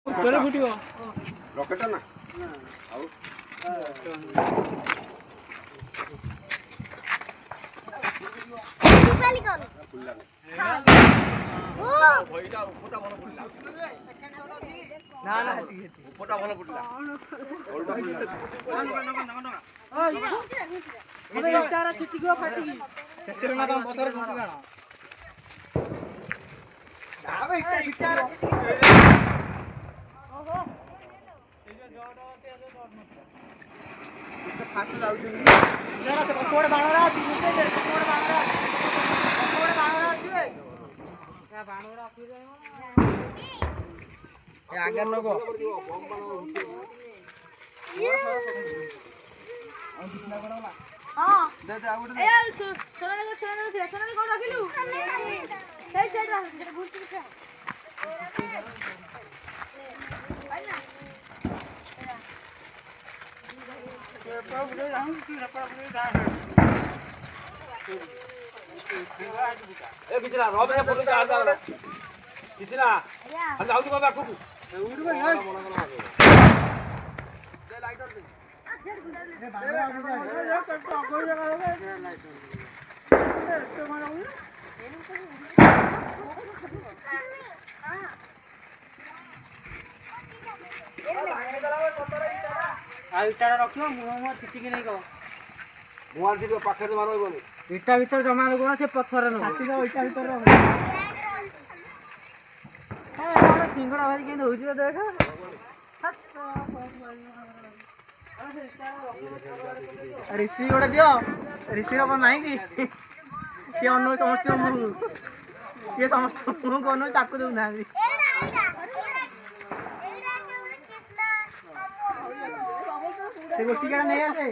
ଉପରେ ଫୁଟିବ ରକେଟ ନା ଆଉ ଖାଲି କର ଫୁଲିଲା ଓ ଭଇଟା ଉପଟା ଭଲ ଫୁଲିଲା ନା ନା ହେତି ଉପଟା ଭଲ ଫୁଲିଲା ଓଲଟା ଫୁଲିଲା ଏବେ ଚାରା ଛିଟିକିବ ଫାଟିକି ଶେଷରେ ନା ତମ ପଥର ଛୁଟି କାଣ ଯାବେ ଇଟା ଓହୋ ଫାଟି ଯାଉଛି ଜରା ସେ କୋଡେ ବାଣରା ଅଛି କୋଡେ ବାଣରା ଅଛି ବେ ଏ ବାଣରା ଅଛି ରେ ଏ ଆଗର ଲୋକ ହଁ ଦେ ଦେ ଆଉ ଗୋଟେ ଏ সোনালি কোন রাখিলু সেই সাইড রাখ যেটা ঘুরতে দিছ আইনা ଏ କିଛି ନା ରବି ସେ ଫଟୋ ଆଲ ଆଲ କିଛି ନା ଆଜ୍ଞା ଖାଲି ଯାଉଛି ବାବା ଆଗକୁ ଉଡିବ ନା ଦେ ଲାଇଟର ଦେ ଏ ବାଣରା ଆଉ ଇଟା ରଖିବ ମୁଁ ଛିଟିକି ନେଇ କହ ମୁଁ ଆଣିଛି ପାଖରେ ଜମା ରହିବନି ଇଟା ଭିତରେ ଜମା ଲଗୁନା ସେ ପଥର ନବ ଇଟା ଭିତରେ ସିଙ୍ଗଡ଼ା ଭାଇ କେମିତି ହଉଛି ଦେଖ ରିସି ଗୋଟେ ଦିଅ ରିସି ହବ ନାହିଁ କି କିଏ ଅନଉ ସମସ୍ତଙ୍କ ମୁହଁକୁ କିଏ ସମସ୍ତଙ୍କ ମୁହଁକୁ ଅନଉ ତାକୁ ଦଉନାହାନ୍ତି ସେ ଗୋଟିକା ନେଇ ଆସେ